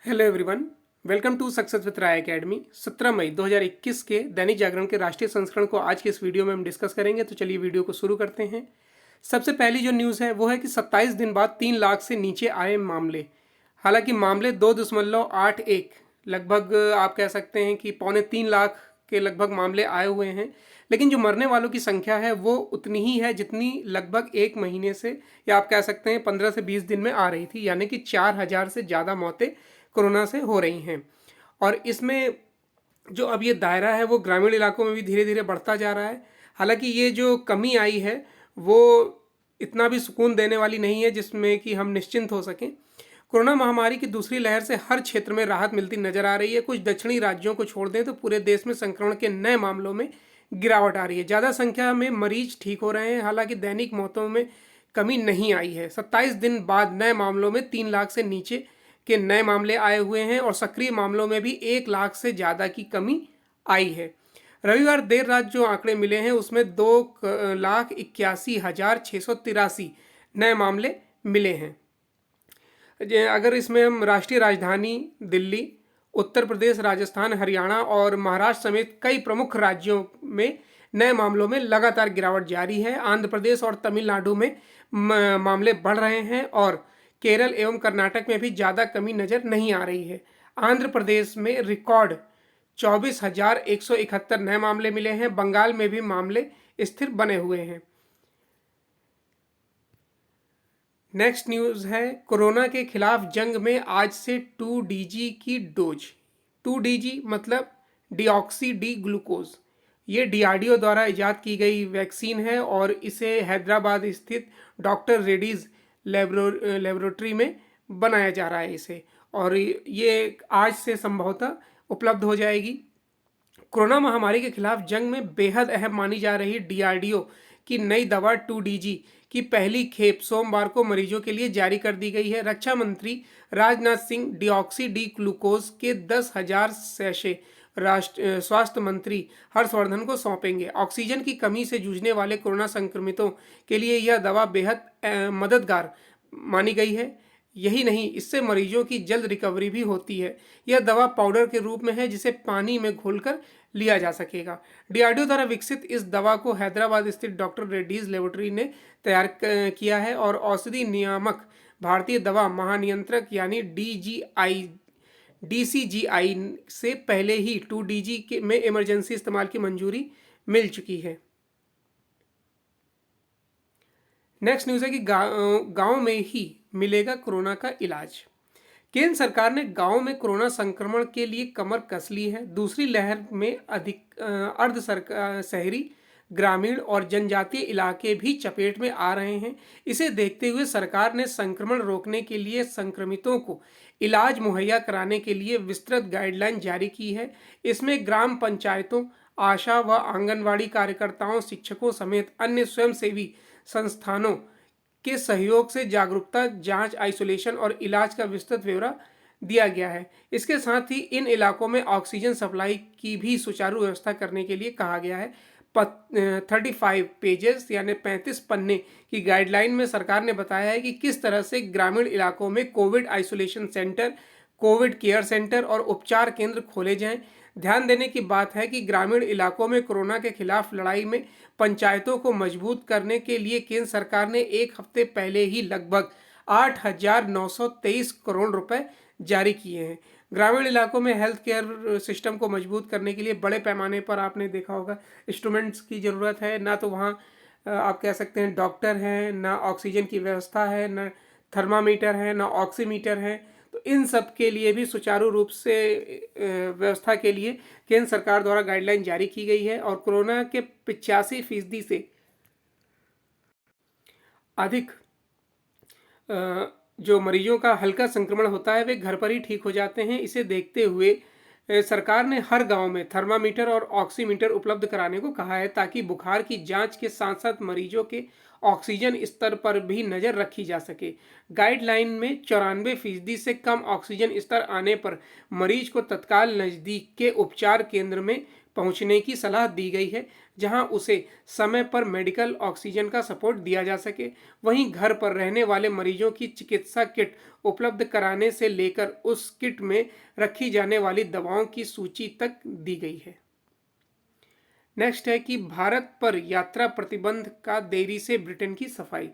Hello everyone. Welcome to success with Rai academy. 17 मई 2021 के दैनिक जागरण के राष्ट्रीय संस्करण को आज के इस वीडियो में हम डिस्कस करेंगे। तो चलिए वीडियो को शुरू करते हैं। सबसे पहली जो न्यूज़ है वो है कि 27 दिन बाद 3 लाख से नीचे आए मामले। हालांकि मामले 2.81 लगभग आप कह सकते हैं कि 2.75 लाख के लगभग मामले आए हुए हैं, लेकिन जो मरने वालों की संख्या है वो उतनी ही है जितनी लगभग एक महीने से या आप कह सकते हैं 15 से 20 दिन में आ रही थी, यानी कि 4,000 से ज़्यादा मौतें कोरोना से हो रही हैं। और इसमें जो अब ये दायरा है वो ग्रामीण इलाकों में भी धीरे धीरे बढ़ता जा रहा है। हालांकि ये जो कमी आई है वो इतना भी सुकून देने वाली नहीं है जिसमें कि हम निश्चिंत हो सकें। कोरोना महामारी की दूसरी लहर से हर क्षेत्र में राहत मिलती नजर आ रही है। कुछ दक्षिणी राज्यों को छोड़ दें तो पूरे देश में संक्रमण के नए मामलों में गिरावट आ रही है। ज़्यादा संख्या में मरीज ठीक हो रहे हैं। हालांकि दैनिक मौतों में कमी नहीं आई है। 27 दिन बाद नए मामलों में 3 लाख से नीचे के नए मामले आए हुए हैं और सक्रिय मामलों में भी 1 लाख से ज़्यादा की कमी आई है। रविवार देर रात जो आंकड़े मिले हैं उसमें 2,81,683 नए मामले मिले हैं। अगर इसमें हम राष्ट्रीय राजधानी दिल्ली, उत्तर प्रदेश, राजस्थान, हरियाणा और महाराष्ट्र समेत कई प्रमुख राज्यों में नए मामलों में लगातार गिरावट जारी है। आंध्र प्रदेश और तमिलनाडु में मामले बढ़ रहे हैं और केरल एवं कर्नाटक में भी ज़्यादा कमी नज़र नहीं आ रही है। आंध्र प्रदेश में रिकॉर्ड 24,171 नए मामले मिले हैं। बंगाल में भी मामले स्थिर बने हुए हैं। नेक्स्ट न्यूज़ है कोरोना के खिलाफ जंग में आज से 2DG की डोज। 2DG मतलब डीऑक्सी डी ग्लूकोज। ये डीआरडीओ द्वारा इजाद की गई वैक्सीन है और इसे हैदराबाद स्थित डॉक्टर रेड्डीज लेबोरेटरी में बनाया जा रहा है इसे, और ये आज से संभवतः उपलब्ध हो जाएगी। कोरोना महामारी के खिलाफ जंग में बेहद अहम मानी जा रही डीआरडीओ की नई दवा 2DG की पहली खेप सोमवार को मरीजों के लिए जारी कर दी गई है। रक्षा मंत्री Rajnath Singh deoxy D glucose के 10,000 सैशे राष्ट्र स्वास्थ्य मंत्री हर्षवर्धन को सौंपेंगे। ऑक्सीजन की कमी से जूझने वाले कोरोना संक्रमितों के लिए यह दवा बेहद मददगार मानी गई है। यही नहीं, इससे मरीजों की जल्द रिकवरी भी होती है। यह दवा पाउडर के रूप में है जिसे पानी में घोलकर लिया जा सकेगा। डीआरडीओ द्वारा विकसित इस दवा को हैदराबाद स्थित डॉक्टर रेड्डीज लेबोरेटरी ने तैयार किया है और औषधि नियामक भारतीय दवा महानियंत्रक यानी DCGI से पहले ही 2DG में इमरजेंसी इस्तेमाल की मंजूरी मिल चुकी है। नेक्स्ट न्यूज़ है कि गांव में ही मिलेगा कोरोना का इलाज। केंद्र सरकार ने गांव में कोरोना संक्रमण के लिए कमर कस ली है। दूसरी लहर में अधिक अर्ध शहरी, ग्रामीण और जनजातीय इलाके भी चपेट में आ रहे हैं। इसे देखते हुए सरकार ने संक्रमण रोकने के लिए संक्रमितों को इलाज मुहैया कराने के लिए विस्तृत गाइडलाइन जारी की है। इसमें ग्राम पंचायतों, आशा व आंगनवाड़ी कार्यकर्ताओं, शिक्षकों समेत अन्य स्वयंसेवी संस्थानों के सहयोग से जागरूकता, जांच, आइसोलेशन और इलाज का विस्तृत ब्यौरा दिया गया है। इसके साथ ही इन इलाकों में ऑक्सीजन सप्लाई की भी सुचारू व्यवस्था करने के लिए कहा गया है। 35 पेजेस यानी 35 पन्ने की गाइडलाइन में सरकार ने बताया है कि किस तरह से ग्रामीण इलाकों में Covid isolation centre, Covid care centre और उपचार केंद्र खोले जाएं। ध्यान देने की बात है कि ग्रामीण इलाकों में कोरोना के खिलाफ लड़ाई में पंचायतों को मजबूत करने के लिए केंद्र सरकार ने एक हफ्ते पहले ही लगभग 8,923 करोड़ रुपए जारी किए हैं। ग्रामीण इलाकों में हेल्थ केयर सिस्टम को मजबूत करने के लिए बड़े पैमाने पर आपने देखा होगा इंस्ट्रूमेंट्स की ज़रूरत है। ना तो वहाँ आप कह सकते हैं डॉक्टर हैं, ना ऑक्सीजन की व्यवस्था है, ना थर्मामीटर है, ना ऑक्सीमीटर है। तो इन सब के लिए भी सुचारू रूप से व्यवस्था के लिए केंद्र सरकार द्वारा गाइडलाइन जारी की गई है और कोरोना के 85% से अधिक जो मरीजों का हल्का संक्रमण होता है वे घर पर ही ठीक हो जाते हैं। इसे देखते हुए सरकार ने हर गांव में थर्मामीटर और ऑक्सीमीटर उपलब्ध कराने को कहा है ताकि बुखार की जांच के साथ साथ मरीजों के ऑक्सीजन स्तर पर भी नज़र रखी जा सके। गाइडलाइन में 94% से कम ऑक्सीजन स्तर आने पर मरीज को तत्काल नज़दीक के उपचार केंद्र में पहुंचने की सलाह दी गई है, जहां उसे समय पर मेडिकल ऑक्सीजन का सपोर्ट दिया जा सके। वहीं घर पर रहने वाले मरीजों की चिकित्सा किट उपलब्ध कराने से लेकर उस किट में रखी जाने वाली दवाओं की सूची तक दी गई है। नेक्स्ट है कि भारत पर यात्रा प्रतिबंध का देरी से ब्रिटेन की सफाई।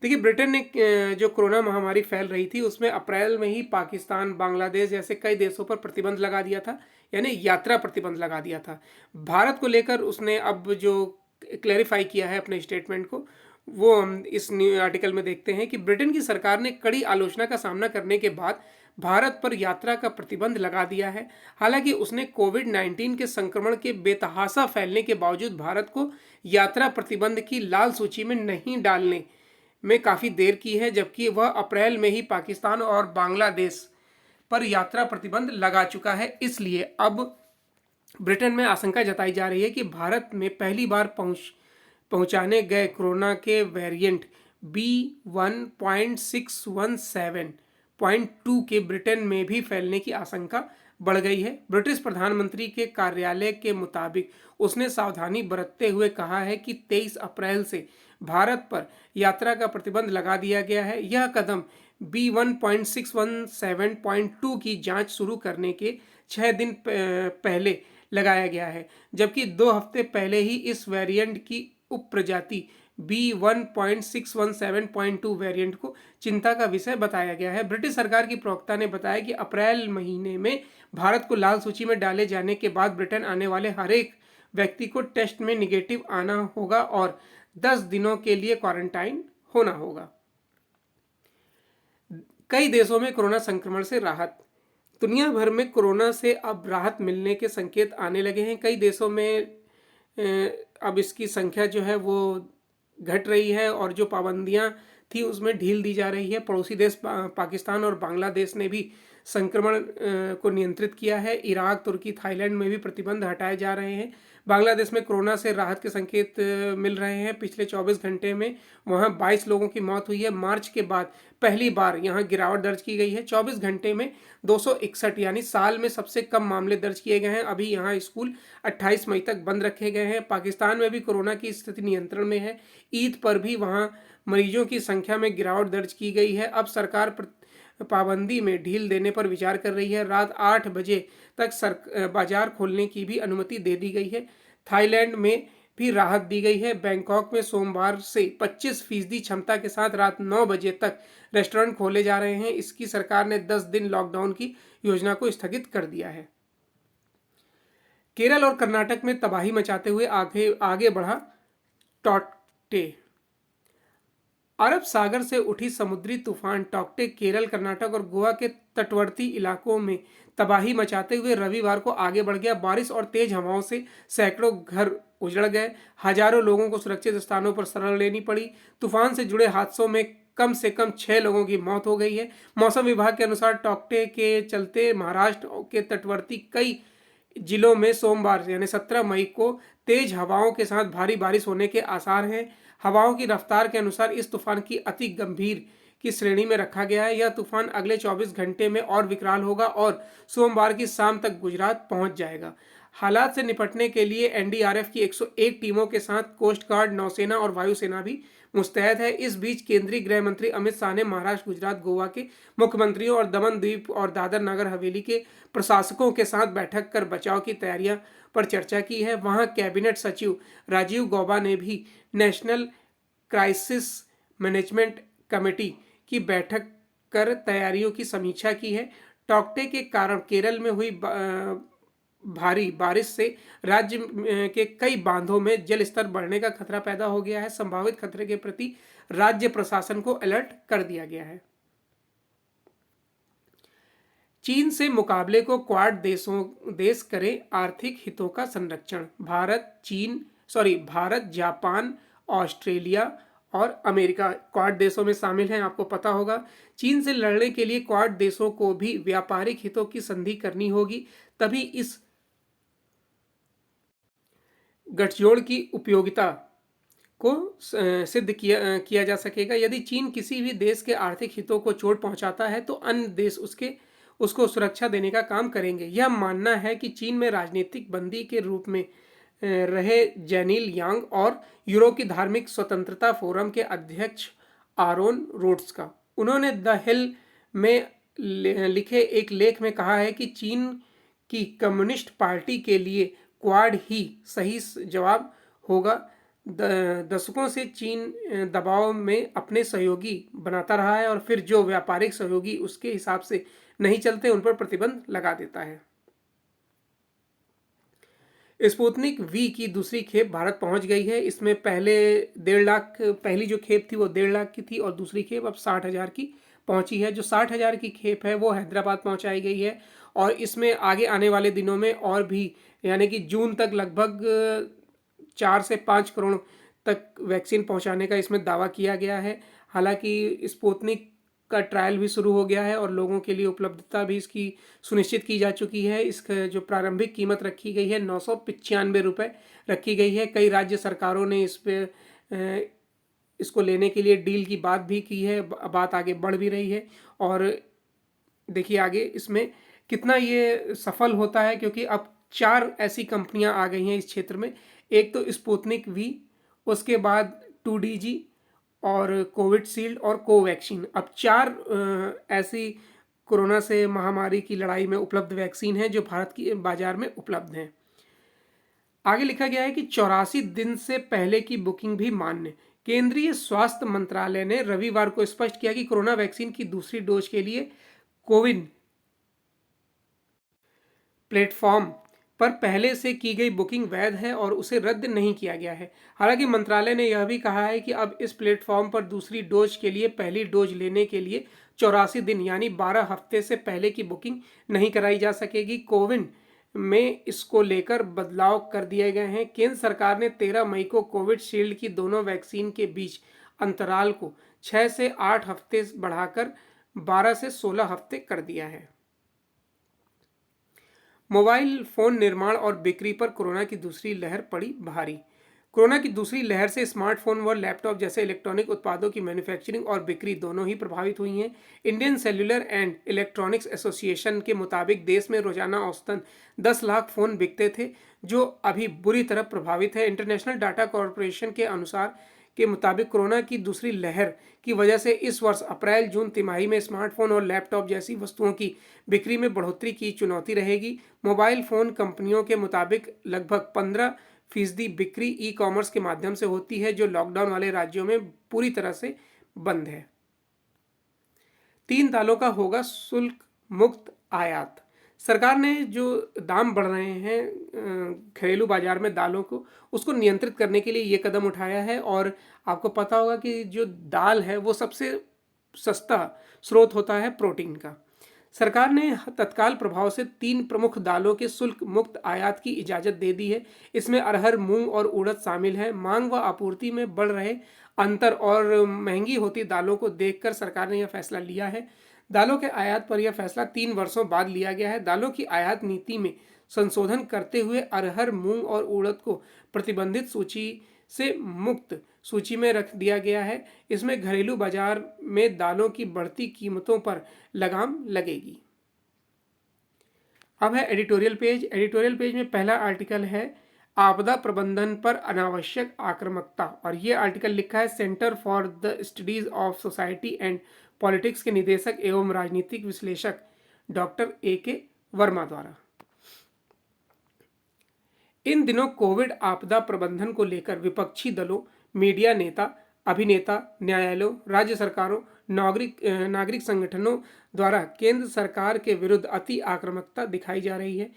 देखिए, ब्रिटेन ने जो कोरोना महामारी फैल रही थी उसमें अप्रैल में ही पाकिस्तान, बांग्लादेश जैसे कई देशों पर प्रतिबंध लगा दिया था, यानी यात्रा प्रतिबंध लगा दिया था। भारत को लेकर उसने अब जो क्लैरिफाई किया है अपने स्टेटमेंट को, वो हम इस आर्टिकल में देखते हैं कि ब्रिटेन की सरकार ने कड़ी आलोचना का सामना करने के बाद भारत पर यात्रा का प्रतिबंध लगा दिया है। हालांकि उसने कोविड-19 के संक्रमण के बेतहाशा फैलने के बावजूद भारत को यात्रा प्रतिबंध की लाल सूची में नहीं डालने में काफ़ी देर की है, जबकि वह अप्रैल में ही पाकिस्तान और बांग्लादेश पर यात्रा प्रतिबंध लगा चुका है। इसलिए अब ब्रिटेन में आशंका जताई जा रही है कि भारत में पहली बार पहुंचाने गए कोरोना के वेरिएंट B1.617.2 के ब्रिटेन में भी फैलने की आशंका बढ़ गई है। ब्रिटिश प्रधानमंत्री के कार्यालय के मुताबिक उसने सावधानी बरतते हुए कहा है कि 23 अप्रैल से भारत पर यात्रा का प्रतिबंध लगा दिया गया है। यह कदम B1.617.2 की जांच शुरू करने के 6 दिन पहले लगाया गया है, जबकि 2 हफ्ते पहले ही इस वेरिएंट की उप प्रजाति B1.617.2 वेरिएंट को चिंता का विषय बताया गया है। ब्रिटिश सरकार की प्रवक्ता ने बताया कि अप्रैल महीने में भारत को लाल सूची में डाले जाने के बाद ब्रिटेन आने वाले हर एक व्यक्ति को टेस्ट में निगेटिव आना होगा और 10 दिनों के लिए क्वारंटाइन होना होगा। कई देशों में कोरोना संक्रमण से राहत। दुनिया भर में कोरोना से अब राहत मिलने के संकेत आने लगे हैं। कई देशों में अब इसकी संख्या जो है वो घट रही है और जो पाबंदियां थी उसमें ढील दी जा रही है। पड़ोसी देश पाकिस्तान और बांग्लादेश ने भी संक्रमण को नियंत्रित किया है। इराक, तुर्की, थाईलैंड में भी प्रतिबंध हटाए जा रहे हैं। बांग्लादेश में कोरोना से राहत के संकेत मिल रहे हैं। पिछले 24 घंटे में वहां 22 लोगों की मौत हुई है। मार्च के बाद पहली बार यहां गिरावट दर्ज की गई है। 24 घंटे में 261 यानी साल में सबसे कम मामले दर्ज किए गए हैं। अभी यहां स्कूल 28 मई तक बंद रखे गए हैं। पाकिस्तान में भी कोरोना की स्थिति नियंत्रण में है। ईद पर भी वहां मरीजों की संख्या में गिरावट दर्ज की गई है। अब सरकार पाबंदी में ढील देने पर विचार कर रही है। रात 8 बजे तक बाजार खोलने की भी अनुमति दे दी गई है। थाईलैंड में भी राहत दी गई है। बैंकॉक में सोमवार से 25% क्षमता के साथ रात 9 बजे तक रेस्टोरेंट खोले जा रहे हैं। इसकी सरकार ने 10 दिन लॉकडाउन की योजना को स्थगित कर दिया है। केरल और कर्नाटक में तबाही मचाते हुए आगे बढ़ा टॉक्टे। अरब सागर से उठी समुद्री तूफान टॉक्टे केरल, कर्नाटक और गोवा के तटवर्ती इलाकों में तबाही मचाते हुए रविवार को आगे बढ़ गया। बारिश और तेज हवाओं से सैकड़ों घर उजड़ गए। हजारों लोगों को सुरक्षित स्थानों पर शरण लेनी पड़ी। तूफान से जुड़े हादसों में कम से कम 6 लोगों की मौत हो गई है। मौसम विभाग के अनुसार टॉक्टे के चलते महाराष्ट्र के तटवर्ती कई जिलों में सोमवार यानी 17 मई को तेज हवाओं के साथ भारी बारिश होने के आसार हैं। हवाओं की रफ्तार के अनुसार इस तूफान की अति गंभीर की श्रेणी में रखा गया है। यह तूफान अगले 24 घंटे में और विकराल होगा और सोमवार की शाम तक गुजरात पहुंच जाएगा। हालात से निपटने के लिए एनडीआरएफ की 101 टीमों के साथ कोस्ट गार्ड, नौसेना और वायुसेना भी मुस्तैद है। इस बीच केंद्रीय गृह मंत्री अमित शाह ने महाराष्ट्र, गुजरात, गोवा के मुख्यमंत्रियों और दमन द्वीप और दादर नगर हवेली के प्रशासकों के साथ बैठक कर बचाव की तैयारियां पर चर्चा की है। वहां कैबिनेट सचिव राजीव गौबा ने भी नेशनल क्राइसिस मैनेजमेंट कमेटी की बैठक कर तैयारियों की समीक्षा की है। टॉक्टे के कारण केरल में हुई भारी बारिश से राज्य के कई बांधों में जल स्तर बढ़ने का खतरा पैदा हो गया है। संभावित खतरे के प्रति राज्य प्रशासन को अलर्ट कर दिया गया है। चीन से मुकाबले को क्वाड देश करे आर्थिक हितों का संरक्षण। भारत, जापान, ऑस्ट्रेलिया और अमेरिका क्वाड देशों में शामिल हैं। आपको पता होगा चीन से लड़ने के लिए क्वाड देशों को भी व्यापारिक हितों की संधि करनी होगी, तभी इस गठजोड़ की उपयोगिता को सिद्ध किया जा सकेगा। यदि चीन किसी भी देश के आर्थिक हितों को चोट पहुंचाता है तो अन्य देश उसको सुरक्षा देने का काम करेंगे। यह मानना है कि चीन में राजनीतिक बंदी के रूप में रहे जेनिल यांग और यूरोप की धार्मिक स्वतंत्रता फोरम के अध्यक्ष आरोन रोड्स का। उन्होंने द हिल में लिखे एक लेख में कहा है कि चीन की कम्युनिस्ट पार्टी के लिए क्वाड ही सही जवाब होगा। दशकों से चीन दबाव में अपने सहयोगी बनाता रहा है और फिर जो व्यापारिक सहयोगी उसके हिसाब से नहीं चलते उन पर प्रतिबंध लगा देता है। स्पुतनिक वी की दूसरी खेप भारत पहुंच गई है। इसमें पहले 1.5 लाख, पहली जो खेप थी वो 1.5 लाख की थी और दूसरी खेप अब 60,000 की पहुंची है। जो 60,000 की खेप है वो हैदराबाद पहुंचाई गई है और इसमें आगे आने वाले दिनों में और भी, यानी कि जून तक लगभग 4 से 5 करोड़ तक वैक्सीन पहुंचाने का इसमें दावा किया गया है। हालांकि स्पुतनिक का ट्रायल भी शुरू हो गया है और लोगों के लिए उपलब्धता भी इसकी सुनिश्चित की जा चुकी है। इसका जो प्रारंभिक कीमत रखी गई है 995 रुपये रखी गई है। कई राज्य सरकारों ने इस पे इसको लेने के लिए डील की बात भी की है, बात आगे बढ़ भी रही है। और देखिए आगे इसमें कितना ये सफल होता है, क्योंकि अब 4 ऐसी कंपनियां आ गई हैं इस क्षेत्र में। एक तो स्पुतनिक वी, उसके बाद 2DG और कोविडशील्ड और कोवैक्सीन। अब 4 ऐसी कोरोना से महामारी की लड़ाई में उपलब्ध वैक्सीन है जो भारत की बाजार में उपलब्ध हैं। आगे लिखा गया है कि 84 दिन से पहले की बुकिंग भी मान्य। केंद्रीय स्वास्थ्य मंत्रालय ने रविवार को स्पष्ट किया कि कोरोना वैक्सीन की दूसरी डोज के लिए कोविन प्लेटफॉर्म पर पहले से की गई बुकिंग वैध है और उसे रद्द नहीं किया गया है। हालांकि मंत्रालय ने यह भी कहा है कि अब इस प्लेटफॉर्म पर दूसरी डोज के लिए पहली डोज लेने के लिए 84 दिन यानी 12 हफ्ते से पहले की बुकिंग नहीं कराई जा सकेगी। कोविन में इसको लेकर बदलाव कर दिए गए हैं। केंद्र सरकार ने 13 मई को कोविडशील्ड की दोनों वैक्सीन के बीच अंतराल को 6 से 8 हफ्ते बढ़ाकर 12 से 16 हफ्ते कर दिया है। मोबाइल फोन निर्माण और बिक्री पर कोरोना की दूसरी लहर पड़ी भारी। कोरोना की दूसरी लहर से स्मार्टफोन व लैपटॉप जैसे इलेक्ट्रॉनिक उत्पादों की मैन्युफैक्चरिंग और बिक्री दोनों ही प्रभावित हुई हैं। Indian cellular and electronics association के मुताबिक देश में रोजाना औसतन 10 लाख फोन बिकते थे, जो अभी बुरी तरह प्रभावित है। इंटरनेशनल डाटा कॉरपोरेशन के मुताबिक कोरोना की दूसरी लहर की वजह से इस वर्ष अप्रैल जून तिमाही में स्मार्टफोन और लैपटॉप जैसी वस्तुओं की बिक्री में बढ़ोतरी की चुनौती रहेगी। मोबाइल फोन कंपनियों के मुताबिक लगभग 15% बिक्री ई कॉमर्स के माध्यम से होती है, जो लॉकडाउन वाले राज्यों में पूरी तरह से बंद है। 3 दालों का होगा शुल्क मुक्त आयात। सरकार ने जो दाम बढ़ रहे हैं घरेलू बाजार में दालों को, उसको नियंत्रित करने के लिए ये कदम उठाया है। और आपको पता होगा कि जो दाल है वो सबसे सस्ता स्रोत होता है प्रोटीन का। सरकार ने तत्काल प्रभाव से 3 प्रमुख दालों के शुल्क मुक्त आयात की इजाज़त दे दी है। इसमें अरहर, मूंग और उड़द शामिल है। मांग व आपूर्ति में बढ़ रहे अंतर और महंगी होती दालों को देखकर सरकार ने यह फैसला लिया है। दालों के आयात पर यह फैसला 3 वर्षों बाद लिया गया है। दालों की आयात नीति में संशोधन करते हुए अरहर, मूंग और उड़द को प्रतिबंधित सूची से मुक्त सूची में रख दिया गया है। इसमें घरेलू बाजार में दालों की बढ़ती कीमतों पर लगाम लगेगी। अब है एडिटोरियल पेज। एडिटोरियल पेज में पहला आर्टिकल है आपदा प्रबंधन पर अनावश्यक आक्रामकता, और ये आर्टिकल लिखा है centre for the studies of society and politics के निदेशक एवं राजनीतिक विश्लेषक डॉक्टर AK वर्मा द्वारा। इन दिनों कोविड आपदा प्रबंधन को लेकर विपक्षी दलों, मीडिया नेता, अभिनेता, न्यायालयों, राज्य सरकारों, नागरिक संगठनों द्वारा केंद्र सरकार के विरुद्ध अति आक्रामकता दिखाई जा रही है।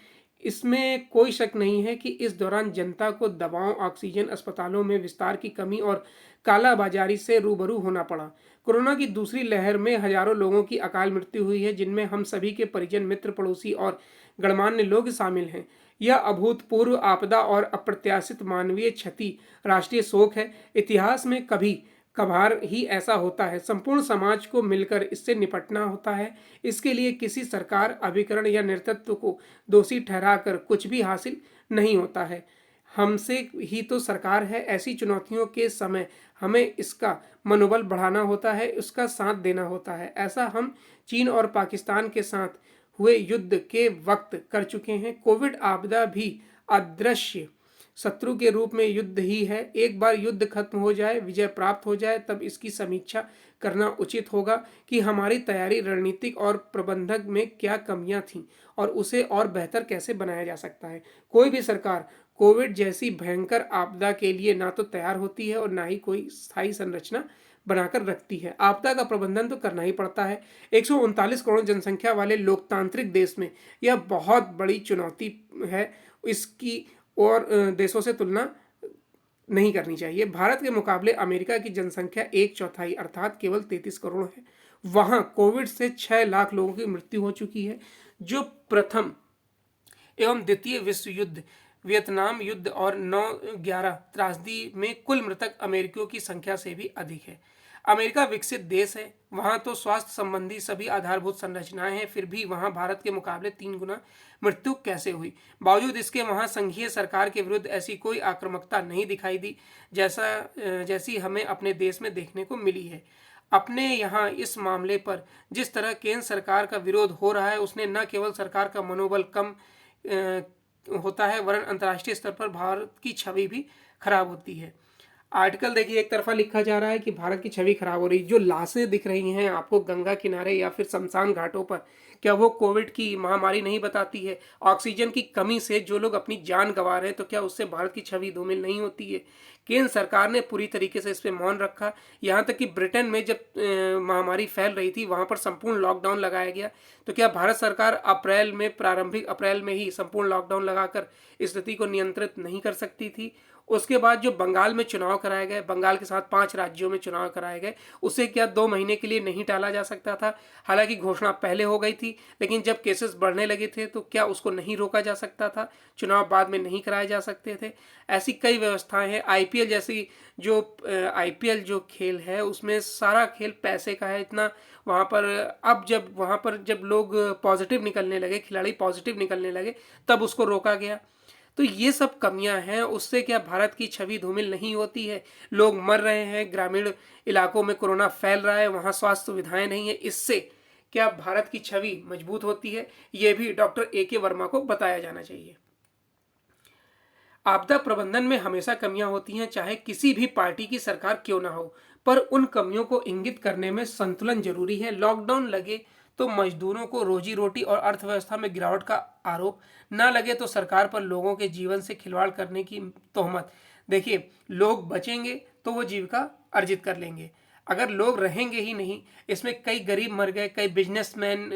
इसमें कोई शक नहीं है कि इस दौरान जनता को दवाओं, ऑक्सीजन, अस्पतालों में विस्तार की कमी और कालाबाजारी से रूबरू होना पड़ा। कोरोना की दूसरी लहर में हजारों लोगों की अकाल मृत्यु हुई है, जिनमें हम सभी के परिजन, मित्र, पड़ोसी और गणमान्य लोग शामिल हैं। यह अभूतपूर्व आपदा और अप्रत्याशित मानवीय क्षति राष्ट्रीय शोक है। इतिहास में कभी कभार ही ऐसा होता है। संपूर्ण समाज को मिलकर इससे निपटना होता है। इसके लिए किसी सरकार, अभिकरण या नेतृत्व को दोषी ठहराकर कुछ भी हासिल नहीं होता है। हमसे ही तो सरकार है। ऐसी चुनौतियों के समय हमें इसका मनोबल बढ़ाना होता है, उसका साथ देना होता है। ऐसा हम चीन और पाकिस्तान के साथ हुए युद्ध के वक्त कर चुके हैं। कोविड आपदा भी अदृश्य शत्रु के रूप में युद्ध ही है। एक बार युद्ध खत्म हो जाए, विजय प्राप्त हो जाए, तब इसकी समीक्षा करना उचित होगा कि हमारी तैयारी, रणनीतिक और प्रबंधक में क्या कमियां थीं और उसे और बेहतर कैसे बनाया जा सकता है। कोई भी सरकार कोविड जैसी भयंकर आपदा के लिए ना तो तैयार होती है और ना ही कोई स्थायी संरचना बनाकर रखती है। आपदा का प्रबंधन तो करना ही पड़ता है। 139 करोड़ जनसंख्या वाले लोकतांत्रिक देश में यह बहुत बड़ी चुनौती है। इसकी और देशों से तुलना नहीं करनी चाहिए। भारत के मुकाबले अमेरिका की जनसंख्या 1/4 अर्थात केवल 33 करोड़ है। वहाँ कोविड से 6 लाख लोगों की मृत्यु हो चुकी है, जो प्रथम एवं द्वितीय विश्व युद्ध, वियतनाम युद्ध और 9/11 त्रासदी में कुल मृतक अमेरिकियों की संख्या से भी अधिक है। अमेरिका विकसित देश है, वहाँ तो स्वास्थ्य संबंधी सभी आधारभूत संरचनाएं हैं, फिर भी वहाँ भारत के मुकाबले 3 गुना मृत्यु कैसे हुई। बावजूद इसके वहाँ संघीय सरकार के विरुद्ध ऐसी कोई आक्रामकता नहीं दिखाई दी जैसी हमें अपने देश में देखने को मिली है। अपने यहाँ इस मामले पर जिस तरह केंद्र सरकार का विरोध हो रहा है, उसने न केवल सरकार का मनोबल कम होता है, वरन अंतर्राष्ट्रीय स्तर पर भारत की छवि भी खराब होती है। आर्टिकल देखिए, एक तरफा लिखा जा रहा है कि भारत की छवि खराब हो रही। जो लाशें दिख रही हैं आपको गंगा किनारे या फिर शमशान घाटों पर, क्या वो कोविड की महामारी नहीं बताती है? ऑक्सीजन की कमी से जो लोग अपनी जान गंवा रहे हैं, तो क्या उससे भारत की छवि धूमिल नहीं होती है? केंद्र सरकार ने पूरी तरीके से इस पर मौन रखा। यहाँ तक कि ब्रिटेन में जब महामारी फैल रही थी, वहाँ पर संपूर्ण लॉकडाउन लगाया गया। तो क्या भारत सरकार प्रारंभिक अप्रैल में ही संपूर्ण लॉकडाउन लगाकर स्थिति को नियंत्रित नहीं कर सकती थी? उसके बाद जो बंगाल में चुनाव कराए गए, बंगाल के साथ 5 राज्यों में चुनाव कराए गए, उसे क्या 2 महीने के लिए नहीं टाला जा सकता था? हालांकि घोषणा पहले हो गई थी, लेकिन जब केसेस बढ़ने लगे थे तो क्या उसको नहीं रोका जा सकता था? चुनाव बाद में नहीं कराए जा सकते थे? ऐसी कई व्यवस्थाएं हैं। आईपीएल जैसी जो आईपीएल जो खेल है, उसमें सारा खेल पैसे का है इतना। वहाँ पर अब जब वहाँ पर जब लोग पॉजिटिव निकलने लगे, खिलाड़ी पॉजिटिव निकलने लगे, तब उसको रोका गया। तो ये सब कमियां हैं। उससे क्या भारत की छवि धूमिल नहीं होती है? लोग मर रहे हैं, ग्रामीण इलाकों में कोरोना फैल रहा है, वहाँ स्वास्थ्य सुविधाएं नहीं है, इससे क्या भारत की छवि मजबूत होती है? ये भी डॉक्टर ए के वर्मा को बताया जाना चाहिए। आपदा प्रबंधन में हमेशा कमियां होती हैं, चाहे किसी भी पार्टी की सरकार क्यों ना हो, पर उन कमियों को इंगित करने में संतुलन जरूरी है। लॉकडाउन लगे तो मजदूरों को रोजी रोटी और अर्थव्यवस्था में गिरावट का आरोप, ना लगे तो सरकार पर लोगों के जीवन से खिलवाड़ करने की तोहमत। देखिए, लोग बचेंगे तो वो जीविका अर्जित कर लेंगे, अगर लोग रहेंगे ही नहीं। इसमें कई गरीब मर गए, कई बिजनेसमैन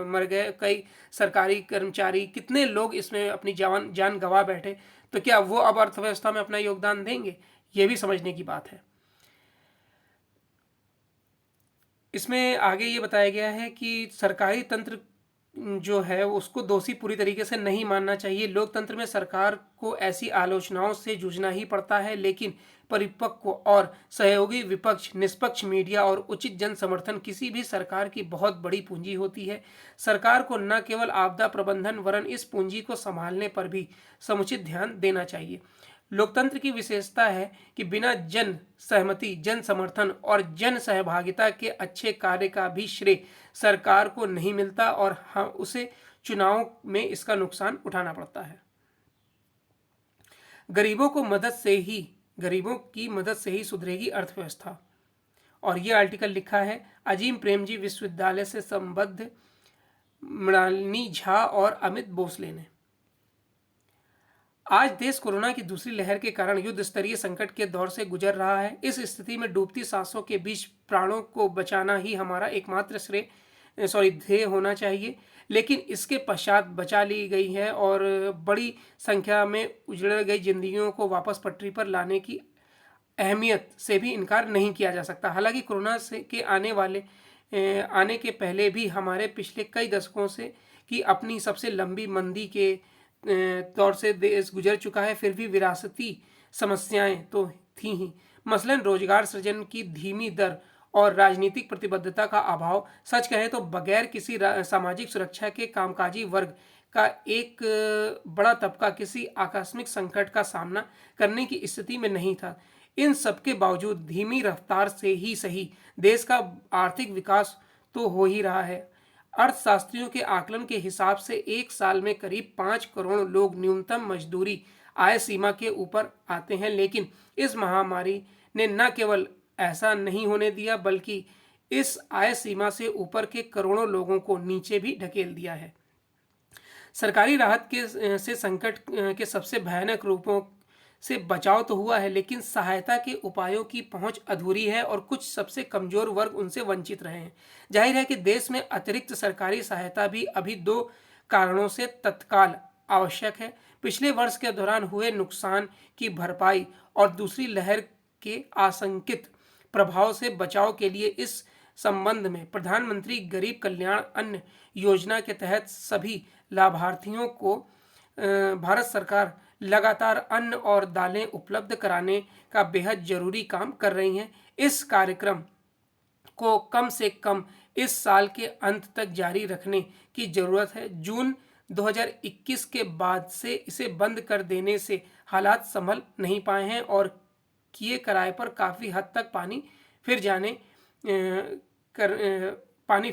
मर गए, कई सरकारी कर्मचारी, कितने लोग इसमें अपनी जान गंवा बैठे। तो क्या वो अब अर्थव्यवस्था में अपना योगदान देंगे? ये भी समझने की बात है। इसमें आगे ये बताया गया है कि सरकारी तंत्र जो है उसको दोषी पूरी तरीके से नहीं मानना चाहिए। लोकतंत्र में सरकार को ऐसी आलोचनाओं से जूझना ही पड़ता है, लेकिन परिपक्व और सहयोगी विपक्ष, निष्पक्ष मीडिया और उचित जन समर्थन किसी भी सरकार की बहुत बड़ी पूंजी होती है। सरकार को न केवल आपदा प्रबंधन वरन इस पूंजी को संभालने पर भी समुचित ध्यान देना चाहिए। लोकतंत्र की विशेषता है कि बिना जन सहमति, जन समर्थन और जन सहभागिता के अच्छे कार्य का भी श्रेय सरकार को नहीं मिलता और उसे चुनाव में इसका नुकसान उठाना पड़ता है। गरीबों की मदद से ही सुधरेगी अर्थव्यवस्था। और ये आर्टिकल लिखा है अजीम प्रेमजी विश्वविद्यालय से संबद्ध मृणालिनी झा और अमित भोसले ने। आज देश कोरोना की दूसरी लहर के कारण युद्ध स्तरीय संकट के दौर से गुजर रहा है। इस स्थिति में डूबती सांसों के बीच प्राणों को बचाना ही हमारा एकमात्र ध्येय होना चाहिए। लेकिन इसके पश्चात बचा ली गई है और बड़ी संख्या में उजड़ गई जिंदगियों को वापस पटरी पर लाने की अहमियत से भी इनकार नहीं किया जा सकता। हालांकि कोरोना से के आने के पहले भी हमारे पिछले कई दशकों से की अपनी सबसे लंबी मंदी के दौर से देश गुजर चुका है, फिर भी विरासती समस्याएं तो थी ही। मसलन रोजगार सृजन की धीमी दर और राजनीतिक प्रतिबद्धता का अभाव। सच कहें तो बगैर किसी सामाजिक सुरक्षा के कामकाजी वर्ग का एक बड़ा तबका किसी आकस्मिक संकट का सामना करने की स्थिति में नहीं था। इन सबके बावजूद धीमी रफ्तार से ही सही देश का आर्थिक विकास तो हो ही रहा है। अर्थशास्त्रियों के आकलन के हिसाब से एक साल में करीब 5 करोड़ लोग न्यूनतम मजदूरी आय सीमा के ऊपर आते हैं, लेकिन इस महामारी ने न केवल ऐसा नहीं होने दिया बल्कि इस आय सीमा से ऊपर के करोड़ों लोगों को नीचे भी ढकेल दिया है। सरकारी राहत के से संकट के सबसे भयानक रूपों से बचाव तो हुआ है, लेकिन सहायता के उपायों की पहुंच अधूरी है और कुछ सबसे कमजोर वर्ग उनसे वंचित रहे हैं। जाहिर है कि देश में अतिरिक्त सरकारी सहायता भी अभी दो कारणों से तत्काल आवश्यक है: पिछले वर्ष के दौरान हुए नुकसान की भरपाई और दूसरी लहर के आशंकित प्रभाव से बचाव के लिए। इस संबंध में प्रधानमंत्री गरीब कल्याण अन्न योजना के तहत सभी लाभार्थियों को भारत सरकार लगातार अन्न और दालें उपलब्ध कराने का बेहद जरूरी काम कर रही है। इस कार्यक्रम को कम से कम इस साल के अंत तक जारी रखने की जरूरत है। जून 2021 के बाद से इसे बंद कर देने से हालात संभल नहीं पाए हैं और किए किराए पर काफ़ी हद तक पानी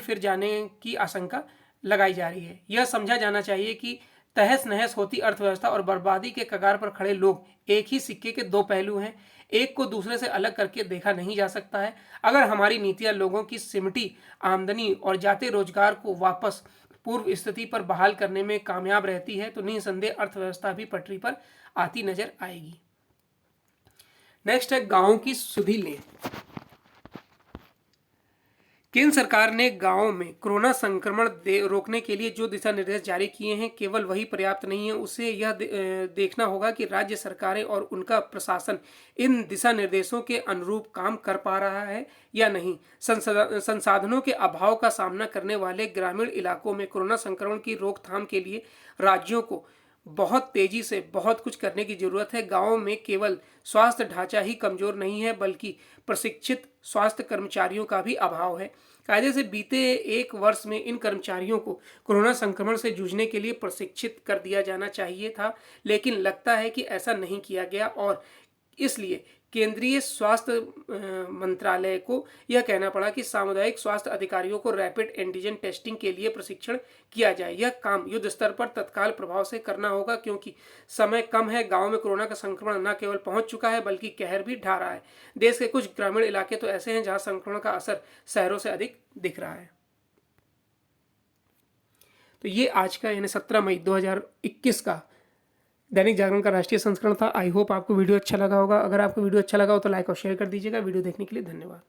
फिर जाने की आशंका लगाई जा रही है। यह समझा जाना चाहिए कि तहस नहस होती अर्थव्यवस्था और बर्बादी के कगार पर खड़े लोग एक ही सिक्के के दो पहलू हैं। एक को दूसरे से अलग करके देखा नहीं जा सकता है। अगर हमारी नीतियां लोगों की सिमटी आमदनी और जाते रोजगार को वापस पूर्व स्थिति पर बहाल करने में कामयाब रहती है तो निसंदेह अर्थव्यवस्था भी पटरी पर आती नजर आएगी। नेक्स्ट है गांवों की सुधि लें। केंद्र सरकार ने गांवों में कोरोना संक्रमण रोकने के लिए जो दिशा निर्देश जारी किए हैं, केवल वही पर्याप्त नहीं है। उसे यह देखना होगा कि राज्य सरकारें और उनका प्रशासन इन दिशा निर्देशों के अनुरूप काम कर पा रहा है या नहीं। संसाधनों के अभाव का सामना करने वाले ग्रामीण इलाकों में कोरोना संक्रमण की रोकथाम के लिए राज्यों को बहुत तेजी से बहुत कुछ करने की जरूरत है। गांवों में केवल स्वास्थ्य ढांचा ही कमजोर नहीं है बल्कि प्रशिक्षित स्वास्थ्य कर्मचारियों का भी अभाव है। कायदे से बीते एक वर्ष में इन कर्मचारियों को कोरोना संक्रमण से जूझने के लिए प्रशिक्षित कर दिया जाना चाहिए था, लेकिन लगता है कि ऐसा नहीं किया गया और इसलिए केंद्रीय स्वास्थ्य मंत्रालय को यह कहना पड़ा कि सामुदायिक स्वास्थ्य अधिकारियों को रैपिड एंटीजन टेस्टिंग के लिए प्रशिक्षण किया जाए। यह काम युद्ध स्तर पर तत्काल प्रभाव से करना होगा क्योंकि समय कम है। गांव में कोरोना का संक्रमण न केवल पहुंच चुका है बल्कि कहर भी ढा रहा है। देश के कुछ ग्रामीण इलाके तो ऐसे हैं जहां संक्रमण का असर शहरों से अधिक दिख रहा है। तो ये आज का यानी 17 मई 2021 का दैनिक जागरण का राष्ट्रीय संस्करण था। आई होप आपको वीडियो अच्छा लगा होगा। अगर आपको वीडियो अच्छा लगा हो तो लाइक और शेयर कर दीजिएगा। वीडियो देखने के लिए धन्यवाद।